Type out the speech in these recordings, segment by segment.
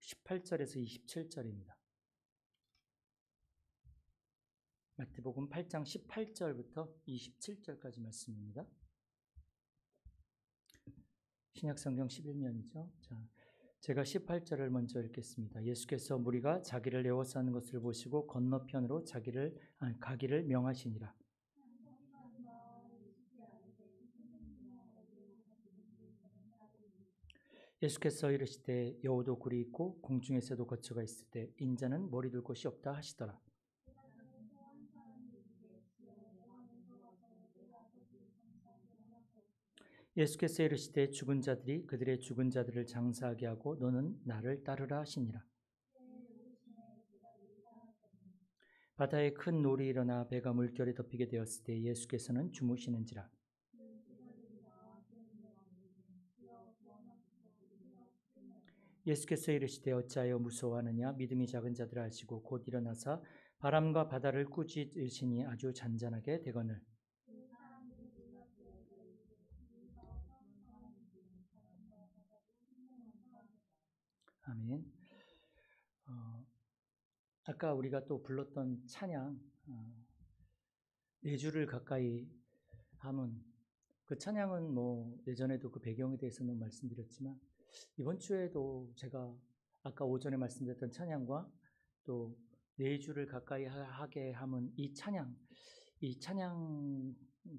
18절에서 27절입니다. 마태복음 8장 18절부터 27절까지 말씀입니다. 신약성경 11년이죠. 자, 제가 18절을 먼저 읽겠습니다. 예수께서 무리가 자기를 에워싸는 것을 보시고 건너편으로 가기를 명하시니라. 예수께서 이르시되 여우도 굴이 있고 공중에 새도 거처가 있을 때 인자는 머리 둘 곳이 없다 하시더라. 예수께서 이르시되 죽은 자들이 그들의 죽은 자들을 장사하게 하고 너는 나를 따르라 하시니라. 바다에 큰 놀이 일어나 배가 물결에 덮이게 되었을 때 예수께서는 주무시는지라. 예수께서 이르시되 어찌하여 무서워하느냐 믿음이 작은 자들아 하시고 곧 일어나사 바람과 바다를 꾸짖으시니 아주 잔잔하게 되거늘. 아멘. 아까 우리가 또 불렀던 찬양, 네 주를 가까이 함은, 그 찬양은 뭐 예전에도 그 배경에 대해서는 말씀드렸지만 이번 주에도 제가 아까 오전에 말씀드렸던 찬양과 또 네 주를 가까이 하게 함은 이 찬양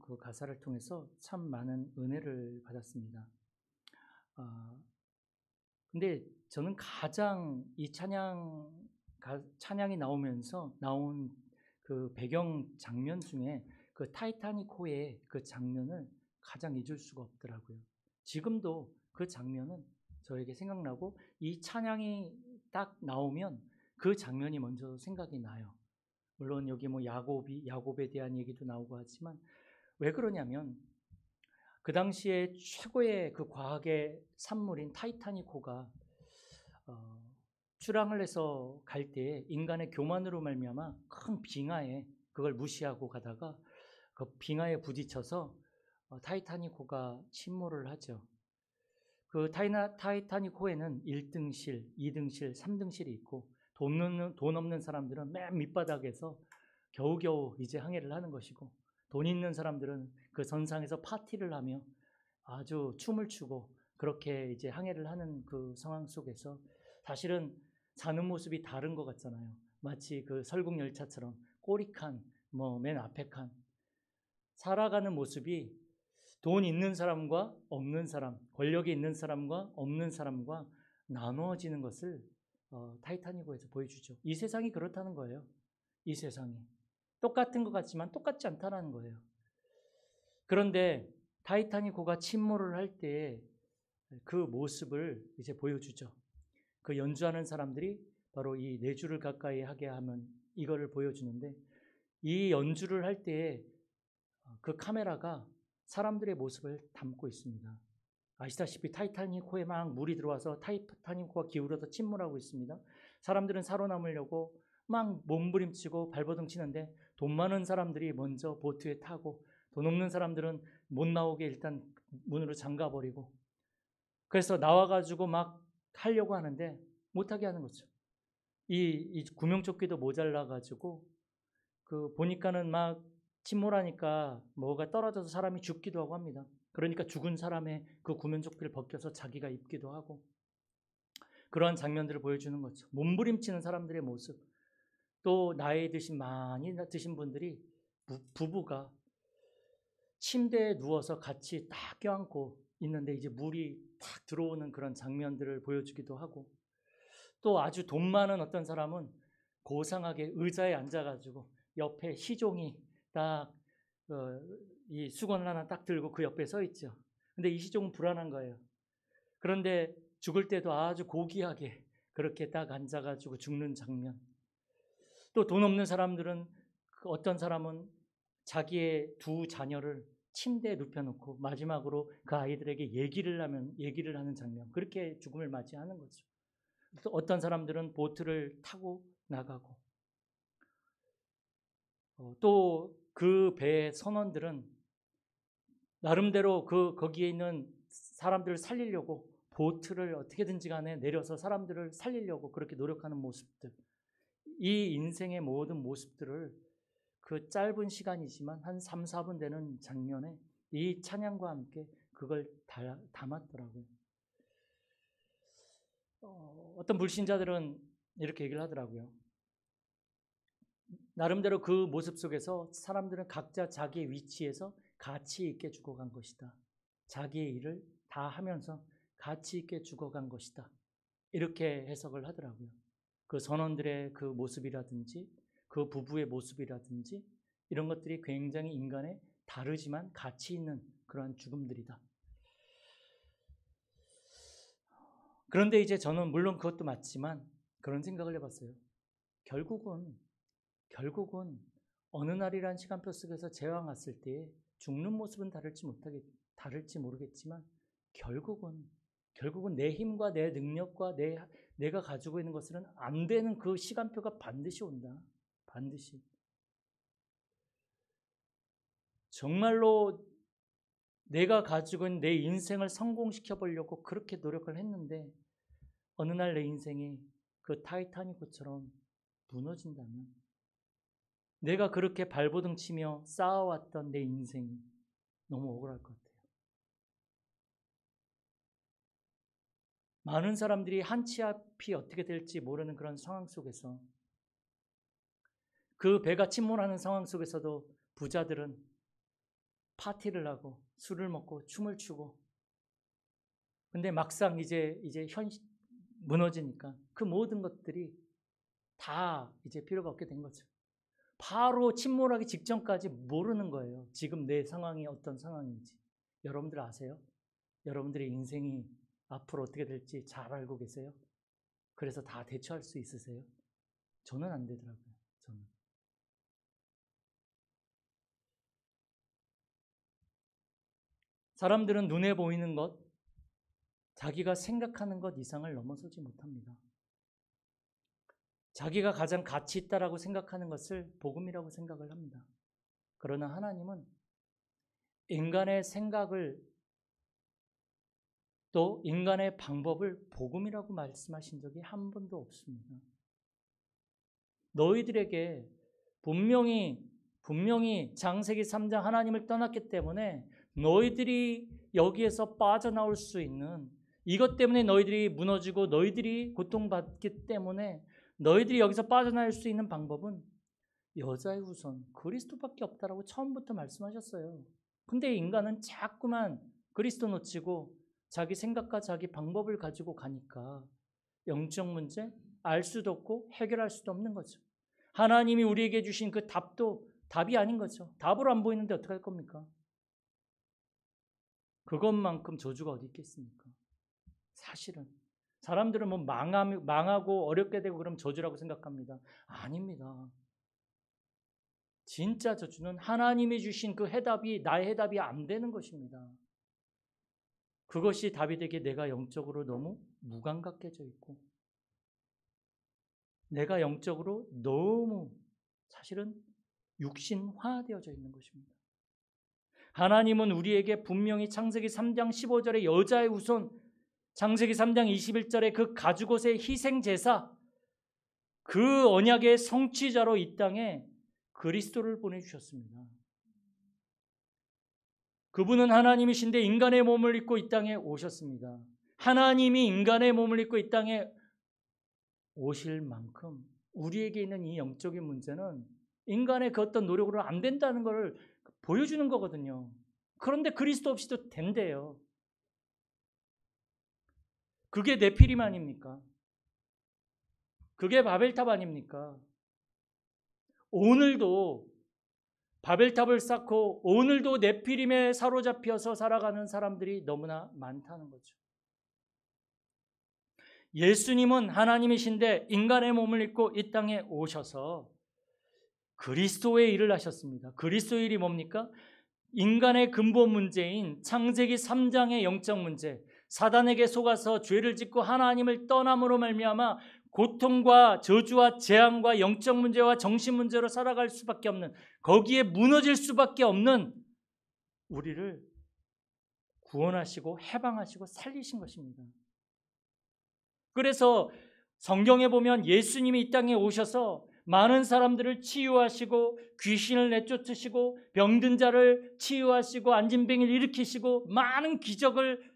그 가사를 통해서 참 많은 은혜를 받았습니다. 근데 저는 가장 이 찬양이 나오면서 나온 그 배경 장면 중에 그 타이타닉호의 그 장면을 가장 잊을 수가 없더라고요. 지금도 그 장면은 저에게 생각나고 이 찬양이 딱 나오면 그 장면이 먼저 생각이 나요. 물론 여기 뭐 야곱에 대한 얘기도 나오고 하지만 왜 그러냐면 그 당시에 최고의 그 과학의 산물인 타이타닉호가 출항을 해서 갈 때 인간의 교만으로 말미암아 큰 빙하에 그걸 무시하고 가다가 그 빙하에 부딪혀서 타이타닉호가 침몰을 하죠. 그 타이타닉호에는 1등실, 2등실, 3등실이 있고 돈 없는 사람들은 맨 밑바닥에서 겨우겨우 이제 항해를 하는 것이고 돈 있는 사람들은 그 선상에서 파티를 하며 아주 춤을 추고 그렇게 이제 항해를 하는 그 상황 속에서 사실은 사는 모습이 다른 것 같잖아요. 마치 그 설국열차처럼 꼬리칸, 뭐 맨 앞에 칸 살아가는 모습이 돈 있는 사람과 없는 사람, 권력이 있는 사람과 없는 사람과 나누어지는 것을 타이타닉호에서 보여주죠. 이 세상이 그렇다는 거예요. 이 세상이 똑같은 것 같지만 똑같지 않다는 거예요. 그런데 타이타닉호가 침몰을 할 때 그 모습을 이제 보여주죠. 그 연주하는 사람들이 바로 이 네 주를 가까이 하게 하면 이거를 보여주는데 이 연주를 할 때 그 카메라가 사람들의 모습을 담고 있습니다. 아시다시피 타이타닉호에 막 물이 들어와서 타이타닉호가 기울어서 침몰하고 있습니다. 사람들은 살아남으려고 막 몸부림치고 발버둥 치는데 돈 많은 사람들이 먼저 보트에 타고 돈 없는 사람들은 못 나오게 일단 문으로 잠가버리고 그래서 나와가지고 막 하려고 하는데 못하게 하는 거죠. 이 구명조끼도 모자라가지고 그 보니까는 막 침몰하니까 뭐가 떨어져서 사람이 죽기도 하고 합니다. 그러니까 죽은 사람의 그 구명조끼를 벗겨서 자기가 입기도 하고 그러한 장면들을 보여주는 거죠. 몸부림치는 사람들의 모습. 또 나이 많이 드신 분들이 부부가 침대에 누워서 같이 딱 껴안고 있는데 이제 물이 탁 들어오는 그런 장면들을 보여주기도 하고 또 아주 돈 많은 어떤 사람은 고상하게 의자에 앉아가지고 옆에 시종이 딱 이 수건을 하나 딱 들고 그 옆에 서 있죠. 근데 이 시종은 불안한 거예요. 그런데 죽을 때도 아주 고귀하게 그렇게 딱 앉아가지고 죽는 장면. 또 돈 없는 사람들은 어떤 사람은 자기의 두 자녀를 침대에 눕혀놓고 마지막으로 그 아이들에게 얘기를 하는 장면. 그렇게 죽음을 맞이하는 거죠. 또 어떤 사람들은 보트를 타고 나가고 또 그 배의 선원들은 나름대로 거기에 있는 사람들을 살리려고 보트를 어떻게든지 간에 내려서 사람들을 살리려고 그렇게 노력하는 모습들, 이 인생의 모든 모습들을 그 짧은 시간이지만 한 3, 4분 되는 장면에 이 찬양과 함께 그걸 담았더라고요. 어떤 불신자들은 이렇게 얘기를 하더라고요. 나름대로 그 모습 속에서 사람들은 각자 자기의 위치에서 가치 있게 죽어간 것이다. 자기의 일을 다 하면서 가치 있게 죽어간 것이다. 이렇게 해석을 하더라고요. 그 선원들의 그 모습이라든지 그 부부의 모습이라든지 이런 것들이 굉장히 인간의 다르지만 가치 있는 그러한 죽음들이다. 그런데 이제 저는 물론 그것도 맞지만 그런 생각을 해봤어요. 결국은 어느 날이란 시간표 속에서 재앙 왔을 때 죽는 모습은 다를지 모르겠지만 결국은 내 힘과 내 능력과 내가 가지고 있는 것은 안 되는 그 시간표가 반드시 온다. 반드시. 정말로 내가 가지고 있는 내 인생을 성공시켜 보려고 그렇게 노력을 했는데 어느 날 내 인생이 그 타이타닉호처럼 무너진다면 내가 그렇게 발버둥 치며 쌓아왔던 내 인생이 너무 억울할 것 같아요. 많은 사람들이 한 치 앞이 어떻게 될지 모르는 그런 상황 속에서 그 배가 침몰하는 상황 속에서도 부자들은 파티를 하고 술을 먹고 춤을 추고 근데 막상 이제 무너지니까 그 모든 것들이 다 이제 필요가 없게 된 거죠. 바로 침몰하기 직전까지 모르는 거예요. 지금 내 상황이 어떤 상황인지. 여러분들 아세요? 여러분들의 인생이 앞으로 어떻게 될지 잘 알고 계세요? 그래서 다 대처할 수 있으세요? 저는 안 되더라고요. 저는. 사람들은 눈에 보이는 것, 자기가 생각하는 것 이상을 넘어서지 못합니다. 자기가 가장 가치 있다라고 생각하는 것을 복음이라고 생각을 합니다. 그러나 하나님은 인간의 생각을 또 인간의 방법을 복음이라고 말씀하신 적이 한 번도 없습니다. 너희들에게 분명히 창세기 3장 하나님을 떠났기 때문에 너희들이 여기에서 빠져나올 수 있는 이것 때문에 너희들이 무너지고 너희들이 고통받기 때문에 너희들이 여기서 빠져나올 수 있는 방법은 여자의 후손 그리스도밖에 없다라고 처음부터 말씀하셨어요. 근데 인간은 자꾸만 그리스도 놓치고 자기 생각과 자기 방법을 가지고 가니까 영적 문제 알 수도 없고 해결할 수도 없는 거죠. 하나님이 우리에게 주신 그 답도 답이 아닌 거죠. 답으로 안 보이는데 어떻게 할 겁니까? 그것만큼 저주가 어디 있겠습니까? 사실은 사람들은 뭐 망하고 어렵게 되고 그럼 저주라고 생각합니다. 아닙니다. 진짜 저주는 하나님이 주신 그 해답이 나의 해답이 안 되는 것입니다. 그것이 다윗에게 내가 영적으로 너무 무감각해져 있고 내가 영적으로 너무 사실은 육신화되어져 있는 것입니다. 하나님은 우리에게 분명히 창세기 3장 15절에 여자의 후손, 창세기 3장 21절에 그 가죽옷의 희생제사, 그 언약의 성취자로 이 땅에 그리스도를 보내주셨습니다. 그분은 하나님이신데 인간의 몸을 입고 이 땅에 오셨습니다. 하나님이 인간의 몸을 입고 이 땅에 오실 만큼 우리에게 있는 이 영적인 문제는 인간의 그 어떤 노력으로 안 된다는 것을 보여주는 거거든요. 그런데 그리스도 없이도 된대요. 그게 네피림 아닙니까? 그게 바벨탑 아닙니까? 오늘도 바벨탑을 쌓고 오늘도 네피림에 사로잡혀서 살아가는 사람들이 너무나 많다는 거죠. 예수님은 하나님이신데 인간의 몸을 입고 이 땅에 오셔서 그리스도의 일을 하셨습니다. 그리스도의 일이 뭡니까? 인간의 근본 문제인 창세기 3장의 영적 문제, 사단에게 속아서 죄를 짓고 하나님을 떠남으로 말미암아 고통과 저주와 재앙과 영적 문제와 정신 문제로 살아갈 수밖에 없는, 거기에 무너질 수밖에 없는 우리를 구원하시고 해방하시고 살리신 것입니다. 그래서 성경에 보면 예수님이 이 땅에 오셔서 많은 사람들을 치유하시고 귀신을 내쫓으시고 병든 자를 치유하시고 안진뱅이를 일으키시고 많은 기적을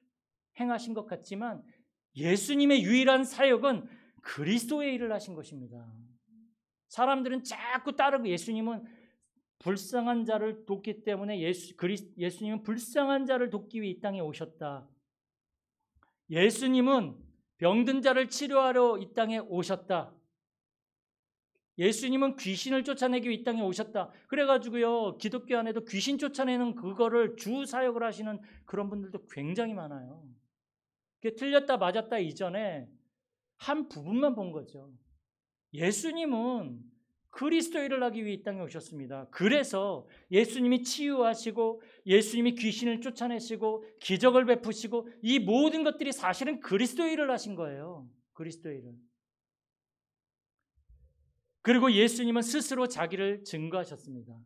행하신 것 같지만 예수님의 유일한 사역은 그리스도의 일을 하신 것입니다. 사람들은 자꾸 따르고 예수님은 불쌍한 자를 돕기 때문에 예수님은 불쌍한 자를 돕기 위해 이 땅에 오셨다. 예수님은 병든 자를 치료하러 이 땅에 오셨다. 예수님은 귀신을 쫓아내기 위해 이 땅에 오셨다. 그래가지고요, 기독교 안에도 귀신 쫓아내는 그거를 주 사역을 하시는 그런 분들도 굉장히 많아요. 그게 틀렸다 맞았다 이전에 한 부분만 본 거죠. 예수님은 그리스도의 일을 하기 위해 이 땅에 오셨습니다. 그래서 예수님이 치유하시고 예수님이 귀신을 쫓아내시고 기적을 베푸시고 이 모든 것들이 사실은 그리스도의 일을 하신 거예요. 그리스도의 일을. 그리고 예수님은 스스로 자기를 증거하셨습니다.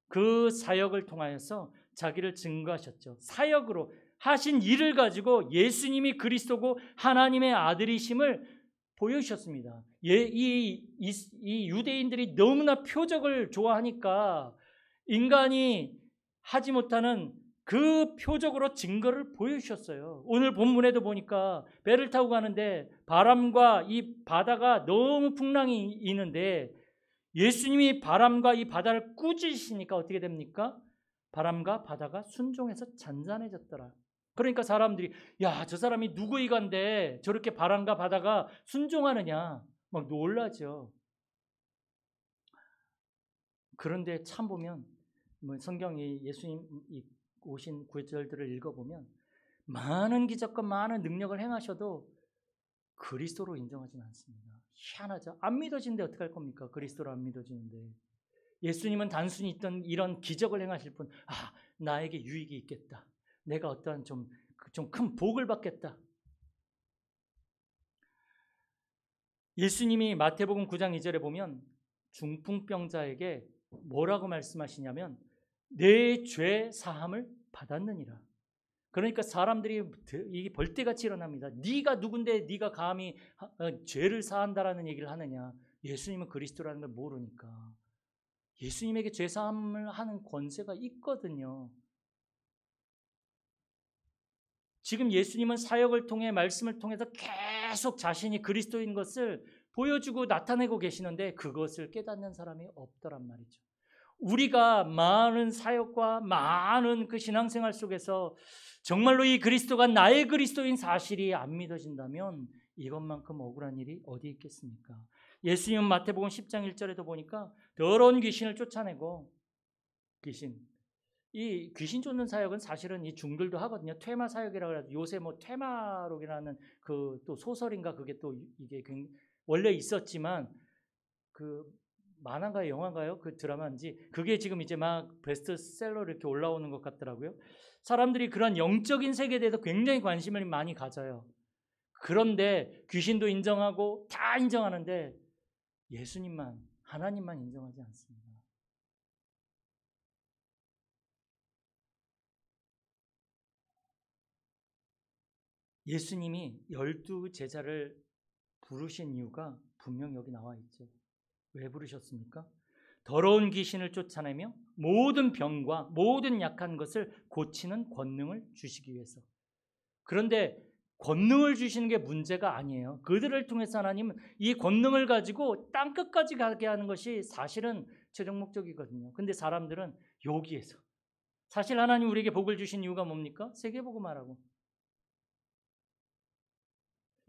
그 사역을 통하여서 자기를 증거하셨죠. 사역으로 하신 일을 가지고 예수님이 그리스도고 하나님의 아들이심을 보여주셨습니다. 이 유대인들이 너무나 표적을 좋아하니까 인간이 하지 못하는 그 표적으로 증거를 보여주셨어요. 오늘 본문에도 보니까 배를 타고 가는데 바람과 이 바다가 너무 풍랑이 있는데 예수님이 바람과 이 바다를 꾸짖으시니까 어떻게 됩니까? 바람과 바다가 순종해서 잔잔해졌더라. 그러니까 사람들이 야, 저 사람이 누구이간데 저렇게 바람과 바다가 순종하느냐 막 놀라죠. 그런데 참 보면 성경이 예수님 오신 구절들을 읽어보면 많은 기적과 많은 능력을 행하셔도 그리스도로 인정하지는 않습니다. 희한하죠. 안 믿어지는데 어떡할 겁니까? 그리스도로 안 믿어지는데. 예수님은 단순히 있던 이런 기적을 행하실 뿐, 나에게 유익이 있겠다. 내가 어떠한 좀 큰 복을 받겠다. 예수님이 마태복음 9장 2절에 보면 중풍병자에게 뭐라고 말씀하시냐면 내 죄 사함을 받았느니라. 그러니까 사람들이 이게 벌떼같이 일어납니다. 네가 누군데 네가 감히 죄를 사한다라는 얘기를 하느냐. 예수님은 그리스도라는 걸 모르니까. 예수님에게 죄 사함을 하는 권세가 있거든요. 지금 예수님은 사역을 통해 말씀을 통해서 계속 자신이 그리스도인 것을 보여주고 나타내고 계시는데 그것을 깨닫는 사람이 없더란 말이죠. 우리가 많은 사역과 많은 그 신앙생활 속에서 정말로 이 그리스도가 나의 그리스도인 사실이 안 믿어진다면 이것만큼 억울한 일이 어디 있겠습니까? 예수님은 마태복음 10장 1절에도 보니까 더러운 귀신을 쫓아내고 이 귀신 쫓는 사역은 사실은 이 중들도 하거든요. 퇴마 사역이라고 해서 요새 뭐 퇴마록이라는 그 또 소설인가 그게 또 이게 원래 있었지만 그 만화인가요, 영화인가요? 그 드라마인지 그게 지금 이제 막 베스트셀러로 이렇게 올라오는 것 같더라고요. 사람들이 그런 영적인 세계에 대해서 굉장히 관심을 많이 가져요. 그런데 귀신도 인정하고 다 인정하는데 예수님만, 하나님만 인정하지 않습니다. 예수님이 12 제자를 부르신 이유가 분명히 여기 나와 있죠. 왜 부르셨습니까? 더러운 귀신을 쫓아내며 모든 병과 모든 약한 것을 고치는 권능을 주시기 위해서. 그런데 권능을 주시는 게 문제가 아니에요. 그들을 통해서 하나님은 이 권능을 가지고 땅끝까지 가게 하는 것이 사실은 최종 목적이거든요. 근데 사람들은 여기에서 사실 하나님 우리에게 복을 주신 이유가 뭡니까? 세계복음화라고.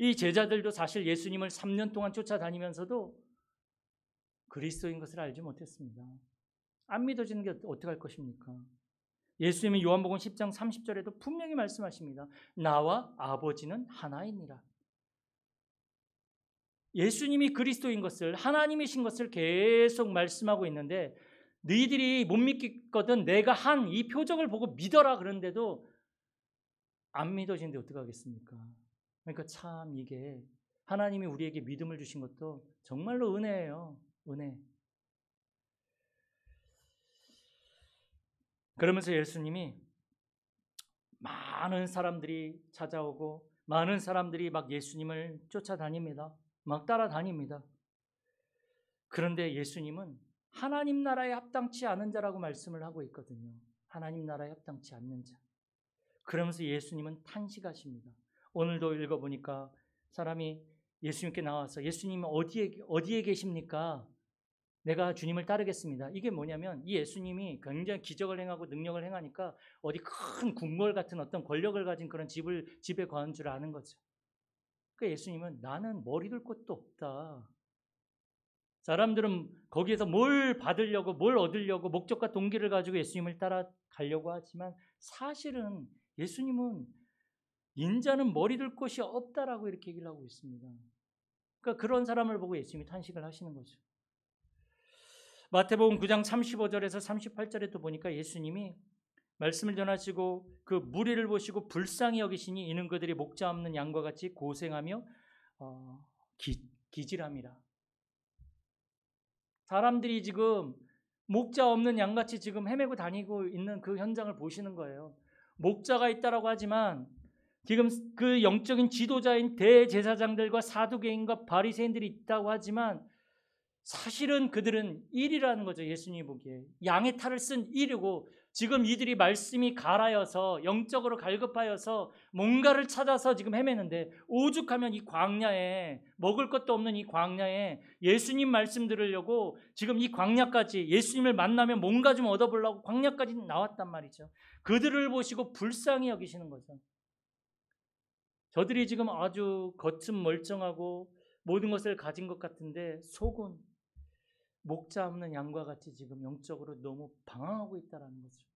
이 제자들도 사실 예수님을 3년 동안 쫓아다니면서도 그리스도인 것을 알지 못했습니다. 안 믿어지는 게 어떡할 것입니까? 예수님이 요한복음 10장 30절에도 분명히 말씀하십니다. 나와 아버지는 하나이니라. 예수님이 그리스도인 것을, 하나님이신 것을 계속 말씀하고 있는데 너희들이 못 믿거든 내가 한 이 표적을 보고 믿어라 그런데도 안 믿어지는데 어떡하겠습니까? 그러니까 참 이게 하나님이 우리에게 믿음을 주신 것도 정말로 은혜예요. 은혜. 그러면서 예수님이 많은 사람들이 찾아오고 많은 사람들이 막 예수님을 쫓아다닙니다. 막 따라다닙니다. 그런데 예수님은 하나님 나라에 합당치 않은 자라고 말씀을 하고 있거든요. 하나님 나라에 합당치 않는 자. 그러면서 예수님은 탄식하십니다. 오늘도 읽어보니까 사람이 예수님께 나와서 예수님 어디에 계십니까? 내가 주님을 따르겠습니다. 이게 뭐냐면 이 예수님이 굉장히 기적을 행하고 능력을 행하니까 어디 큰 궁궐 같은 어떤 권력을 가진 그런 집에 거한 줄 아는 거죠. 그 예수님은 나는 머리 둘 곳도 없다. 사람들은 거기에서 뭘 받으려고 뭘 얻으려고 목적과 동기를 가지고 예수님을 따라가려고 하지만 사실은 예수님은 인자는 머리 둘 곳이 없다라고 이렇게 얘기를 하고 있습니다. 그러니까 그런 사람을 보고 예수님이 탄식을 하시는 거죠. 마태복음 9장 35절에서 38절에도 보니까 예수님이 말씀을 전하시고 그 무리를 보시고 불쌍히 여기시니 이는 그들이 목자 없는 양과 같이 고생하며 기질함이라. 사람들이 지금 목자 없는 양같이 지금 헤매고 다니고 있는 그 현장을 보시는 거예요. 목자가 있다라고 하지만 지금 그 영적인 지도자인 대제사장들과 사두개인과 바리새인들이 있다고 하지만 사실은 그들은 일이라는 거죠. 예수님이 보기에 양의 탈을 쓴 일이고 지금 이들이 말씀이 갈아여서 영적으로 갈급하여서 뭔가를 찾아서 지금 헤매는데 오죽하면 이 광야에 먹을 것도 없는 이 광야에 예수님 말씀 들으려고 지금 이 광야까지 예수님을 만나면 뭔가 좀 얻어보려고 광야까지 나왔단 말이죠. 그들을 보시고 불쌍히 여기시는 거죠. 저들이 지금 아주 겉은 멀쩡하고 모든 것을 가진 것 같은데 속은 목자 없는 양과 같이 지금 영적으로 너무 방황하고 있다는 거죠.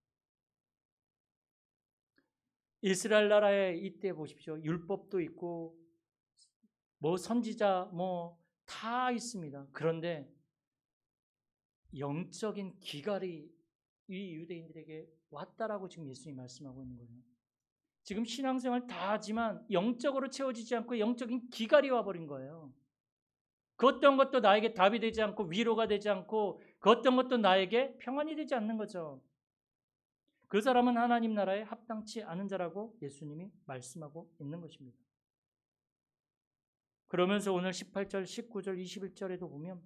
이스라엘 나라에 이때 보십시오. 율법도 있고 뭐 선지자 뭐 다 있습니다. 그런데 영적인 기갈이 이 유대인들에게 왔다라고 지금 예수님이 말씀하고 있는 거예요. 지금 신앙생활 다 하지만 영적으로 채워지지 않고 영적인 기갈이 와버린 거예요. 그 어떤 것도 나에게 답이 되지 않고 위로가 되지 않고 그 어떤 것도 나에게 평안이 되지 않는 거죠. 그 사람은 하나님 나라에 합당치 않은 자라고 예수님이 말씀하고 있는 것입니다. 그러면서 오늘 18절, 19절, 21절에도 보면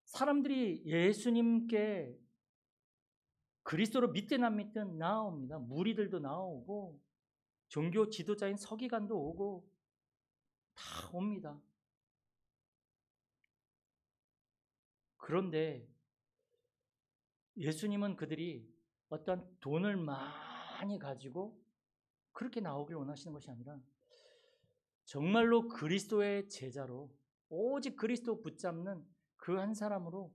사람들이 예수님께 그리스도로 믿든 안 믿든 나옵니다. 무리들도 나오고 종교 지도자인 서기관도 오고 다 옵니다. 그런데 예수님은 그들이 어떤 돈을 많이 가지고 그렇게 나오길 원하시는 것이 아니라 정말로 그리스도의 제자로 오직 그리스도 붙잡는 그 한 사람으로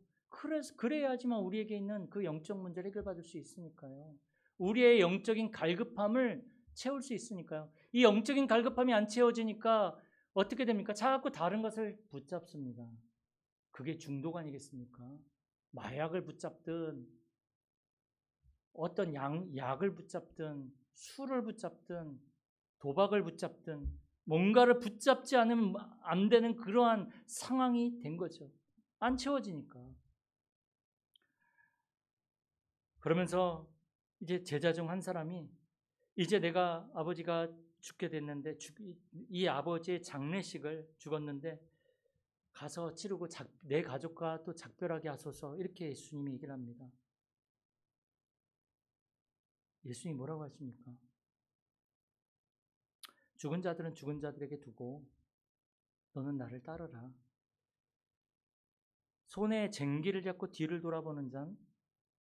그래야지만 우리에게 있는 그 영적 문제를 해결받을 수 있으니까요. 우리의 영적인 갈급함을 채울 수 있으니까요. 이 영적인 갈급함이 안 채워지니까 어떻게 됩니까? 자꾸 다른 것을 붙잡습니다. 그게 중독 아니겠습니까? 마약을 붙잡든 어떤 약을 붙잡든 술을 붙잡든 도박을 붙잡든 뭔가를 붙잡지 않으면 안 되는 그러한 상황이 된 거죠. 안 채워지니까. 그러면서 이제 제자 중 한 사람이 이제 내가 아버지가 죽게 됐는데 이 아버지의 장례식을 죽었는데 가서 치르고 내 가족과 또 작별하게 하소서 이렇게 예수님이 얘기를 합니다. 예수님이 뭐라고 하십니까? 죽은 자들은 죽은 자들에게 두고 너는 나를 따르라. 손에 쟁기를 잡고 뒤를 돌아보는 자는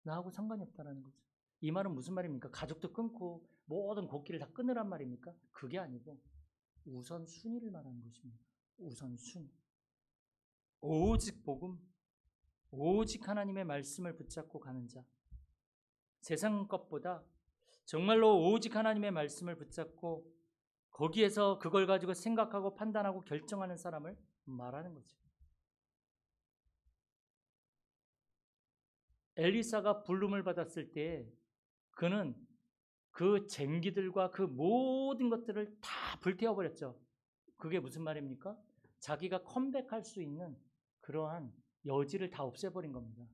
나하고 상관이 없다는 거죠. 이 말은 무슨 말입니까? 가족도 끊고 모든 곡기를 다 끊으란 말입니까? 그게 아니고 우선순위를 말하는 것입니다. 우선순위. 오직 복음, 오직 하나님의 말씀을 붙잡고 가는 자. 세상 것보다 정말로 오직 하나님의 말씀을 붙잡고 거기에서 그걸 가지고 생각하고 판단하고 결정하는 사람을 말하는 거죠. 엘리사가 부름을 받았을 때 그는 그 쟁기들과 그 모든 것들을 다 불태워버렸죠. 그게 무슨 말입니까? 자기가 컴백할 수 있는 그러한 여지를 다 없애버린 겁니다.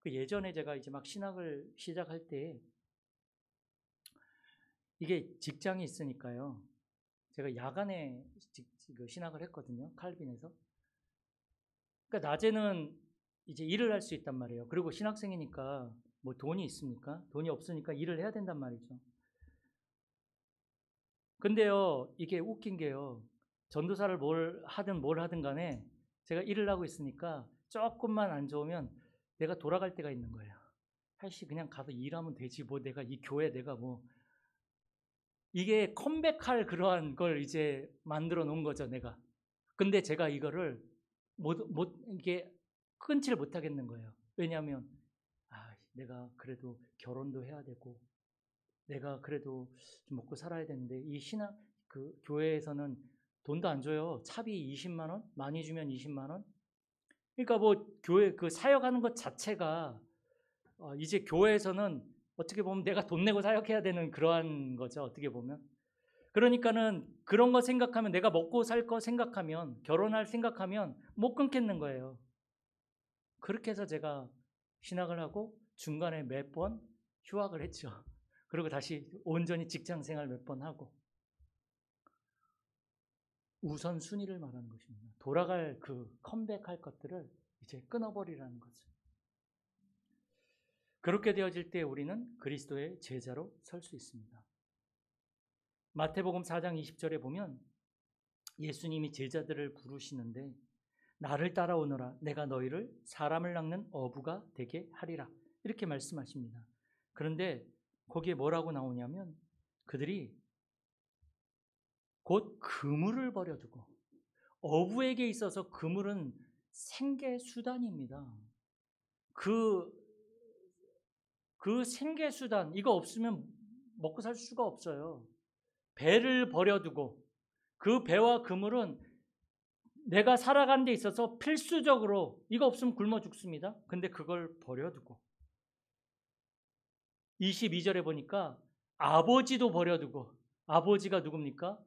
그 예전에 제가 이제 막 신학을 시작할 때 이게 직장이 있으니까요. 제가 야간에 신학을 했거든요. 칼빈에서. 그러니까 낮에는 이제 일을 할 수 있단 말이에요. 그리고 신학생이니까 뭐 돈이 있습니까? 돈이 없으니까 일을 해야 된단 말이죠. 근데요, 이게 웃긴 게요. 전도사를 뭘 하든 간에 제가 일을 하고 있으니까 조금만 안 좋으면 내가 돌아갈 때가 있는 거예요. 아이씨, 그냥 가서 일하면 되지. 뭐 내가 이 교회 내가 뭐. 이게 컴백할 그러한 걸 이제 만들어 놓은 거죠, 내가. 근데 제가 이거를 이게 끊지를 못하겠는 거예요. 왜냐하면, 내가 그래도 결혼도 해야 되고, 내가 그래도 좀 먹고 살아야 되는데, 이 교회에서는 돈도 안 줘요. 차비 20만 원? 많이 주면 20만 원? 그러니까 뭐, 교회 사역하는 것 자체가, 이제 교회에서는 어떻게 보면 내가 돈 내고 사역해야 되는 그러한 거죠. 어떻게 보면. 그러니까는 그런 거 생각하면, 내가 먹고 살 거 생각하면, 결혼할 생각하면 못 끊겠는 거예요. 그렇게 해서 제가 신학을 하고 중간에 몇 번 휴학을 했죠. 그리고 다시 온전히 직장 생활 몇 번 하고. 우선순위를 말하는 것입니다. 돌아갈 컴백할 것들을 이제 끊어버리라는 거죠. 그렇게 되어질 때 우리는 그리스도의 제자로 설 수 있습니다. 마태복음 4장 20절에 보면 예수님이 제자들을 부르시는데, 나를 따라오너라, 내가 너희를 사람을 낚는 어부가 되게 하리라, 이렇게 말씀하십니다. 그런데 거기에 뭐라고 나오냐면, 그들이 곧 그물을 버려두고, 어부에게 있어서 그물은 생계수단입니다. 그 생계수단, 이거 없으면 먹고 살 수가 없어요. 배를 버려두고, 그 배와 그물은 내가 살아가는 데 있어서 필수적으로, 이거 없으면 굶어 죽습니다. 근데 그걸 버려두고, 22절에 보니까 아버지도 버려두고, 아버지가 누굽니까?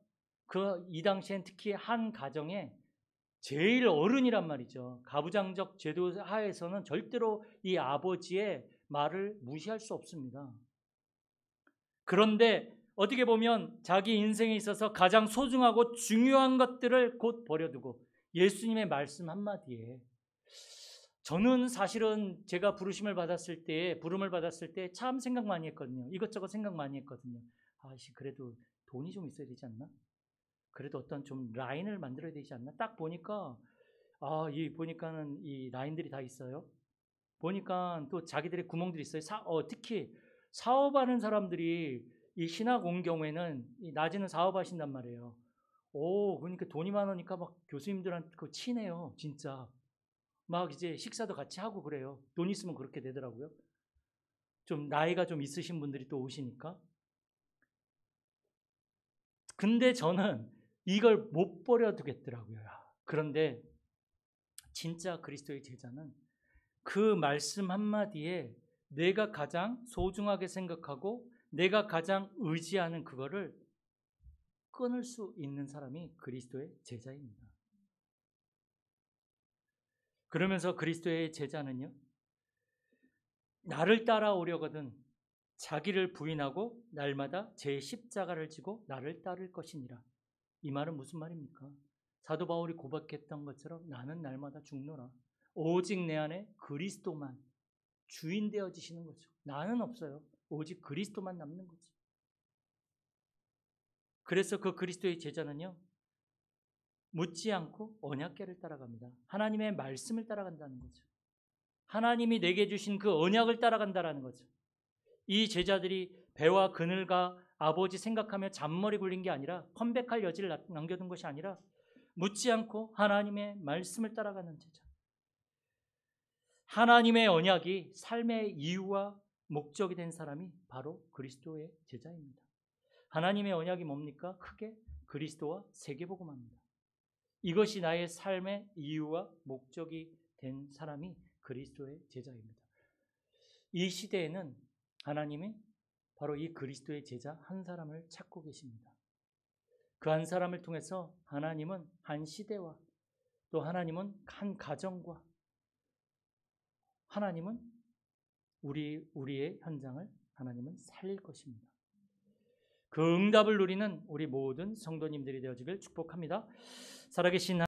이 당시엔 특히 한 가정에 제일 어른이란 말이죠. 가부장적 제도 하에서는 절대로 이 아버지의 말을 무시할 수 없습니다. 그런데 어떻게 보면 자기 인생에 있어서 가장 소중하고 중요한 것들을 곧 버려두고, 예수님의 말씀 한마디에, 저는 사실은 제가 부름을 받았을 때 참 생각 많이 했거든요. 이것저것 생각 많이 했거든요. 그래도 돈이 좀 있어야 되지 않나? 그래도 어떤 좀 라인을 만들어야 되지 않나? 딱 보니까, 보니까는 이 라인들이 다 있어요. 보니까 또 자기들의 구멍들이 있어요. 특히 사업하는 사람들이 이 신학 온 경우에는 낮에는 사업하신단 말이에요. 그러니까 돈이 많으니까 막 교수님들한테 치네요, 진짜. 막 이제 식사도 같이 하고 그래요. 돈 있으면 그렇게 되더라고요. 좀 나이가 좀 있으신 분들이 또 오시니까. 근데 저는 이걸 못 버려두겠더라고요. 그런데 진짜 그리스도의 제자는 그 말씀 한마디에 내가 가장 소중하게 생각하고 내가 가장 의지하는 그거를 끊을 수 있는 사람이 그리스도의 제자입니다. 그러면서 그리스도의 제자는요, 나를 따라오려거든 자기를 부인하고 날마다 제 십자가를 지고 나를 따를 것이니라. 이 말은 무슨 말입니까? 사도 바울이 고백했던 것처럼 나는 날마다 죽노라. 오직 내 안에 그리스도만 주인 되어지시는 거죠. 나는 없어요. 오직 그리스도만 남는 거죠. 그래서 그 그리스도의 제자는요, 묻지 않고 언약궤를 따라갑니다. 하나님의 말씀을 따라간다는 거죠. 하나님이 내게 주신 그 언약을 따라간다는 거죠. 이 제자들이 배와 그늘과 아버지 생각하며 잔머리 굴린 게 아니라, 컴백할 여지를 남겨둔 것이 아니라 묻지 않고 하나님의 말씀을 따라가는 제자. 하나님의 언약이 삶의 이유와 목적이 된 사람이 바로 그리스도의 제자입니다. 하나님의 언약이 뭡니까? 크게 그리스도와 세계복음화입니다. 이것이 나의 삶의 이유와 목적이 된 사람이 그리스도의 제자입니다. 이 시대에는 하나님이 바로 이 그리스도의 제자 한 사람을 찾고 계십니다. 그 한 사람을 통해서 하나님은 한 시대와 또 하나님은 한 가정과 하나님은 우리의 현장을 하나님은 살릴 것입니다. 그 응답을 누리는 우리 모든 성도님들이 되어지길 축복합니다. 살아계신